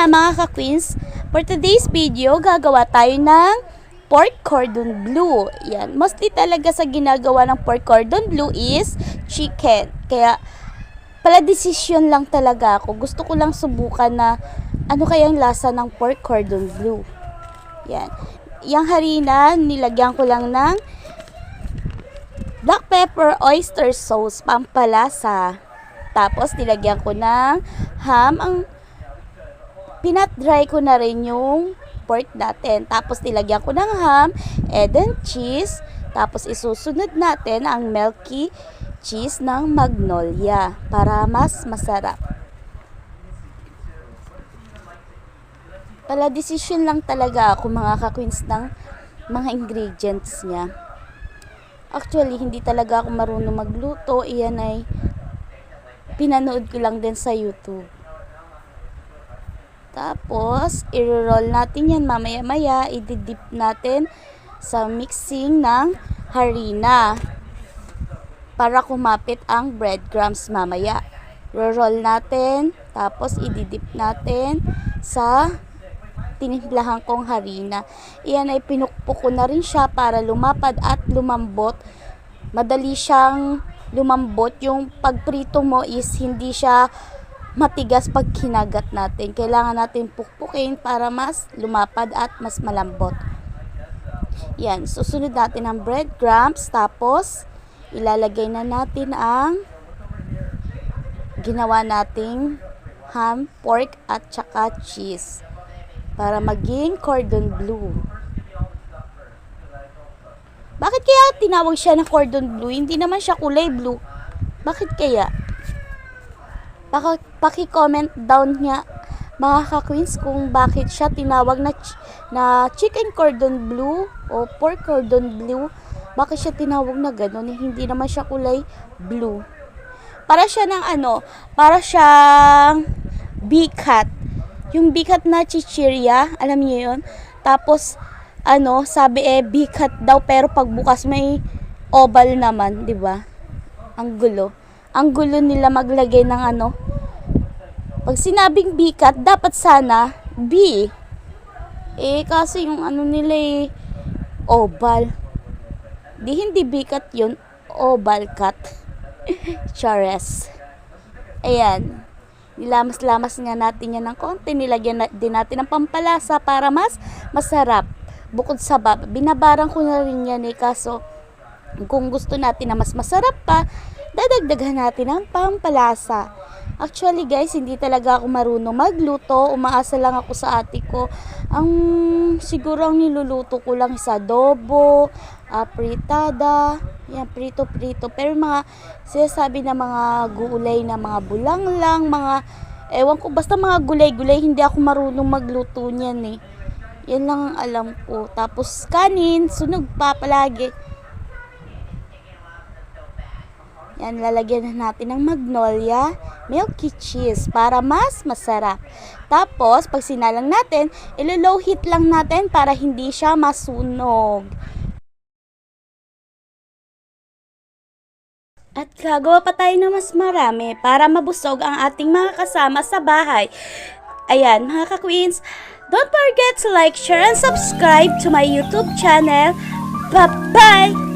nga mga ka-queens, for today's video, gagawa tayo ng pork cordon bleu. Yan. Mostly talaga sa ginagawa ng pork cordon bleu is chicken. Kaya, pala decision lang talaga ako. Gusto ko lang subukan na ano kayang lasa ng pork cordon bleu. Yan. Yang harina, nilagyan ko lang ng black pepper oyster sauce, pampalasa. Tapos, nilagyan ko ng ham. Pinat-dry ko na rin yung pork natin. Tapos, nilagyan ko ng ham, and then cheese. Tapos, isusunod natin ang milky cheese ng Magnolia para mas masarap. Pala decision lang talaga ako mga ka-queens ng mga ingredients niya. Actually, hindi talaga ako marunong magluto. Iyan ay pinanood ko lang din sa YouTube. Tapos, i-roll natin yan mamaya-maya. I-dip natin sa mixing ng harina para kumapit ang breadcrumbs mamaya. Roll natin, tapos i-dip natin sa tinimplahan kong harina. Iyan ay pinukpok ko na rin siya para lumapad at lumambot. Madali siyang lumambot. Yung pagprito mo is hindi siya matigas pag kinagat natin. Kailangan natin pukpukin para mas lumapad at mas malambot. Yan. Susunod natin ang breadcrumbs. Tapos, ilalagay na natin ang ginawa nating ham, pork at saka cheese para maging cordon bleu. Bakit kaya tinawag siya na cordon bleu? Hindi naman siya kulay blue. Bakit kaya? Paki-comment down nga mga ka-queens kung bakit siya tinawag na chicken cordon bleu o pork cordon bleu. Bakit siya tinawag na gano'n? Hindi naman siya kulay blue. Para siya para siyang bikat. Yung bikat na chichirya, alam niyo yun? Tapos, sabi bikat daw, pero pagbukas may oval naman, di ba? Ang gulo. Ang gulo nila maglagay ng pag sinabing bikat, dapat sana B. Kasi yung nila oval. Hindi bikat yun, oval cut. Chares. Ayan. Nilamas-lamas nga natin yan ng konti. Nilagyan din natin ng pampalasa para mas masarap. Bukod sa binabarang ko na rin yan kaso kung gusto natin na mas masarap pa, dadagdagan natin ng pampalasa. Actually guys, hindi talaga ako marunong magluto. Umaasa lang ako sa ate ko. Siguro ang niluluto ko lang sa adobo, fritada, yan, prito-prito. Pero mga sinasabi na mga gulay na mga bulang lang, mga, ewan ko, basta mga gulay-gulay, hindi ako marunong magluto niyan Yan lang ang alam ko. Tapos kanin, sunog pa palagi. Yan, lalagyan na natin ng Magnolia milky cheese para mas masarap. Tapos, pag sinalang natin, ilo-low heat lang natin para hindi siya masunog. At gagawa pa tayo ng mas marami para mabusog ang ating mga kasama sa bahay. Ayan, mga ka-queens, don't forget to like, share, and subscribe to my YouTube channel. Bye-bye!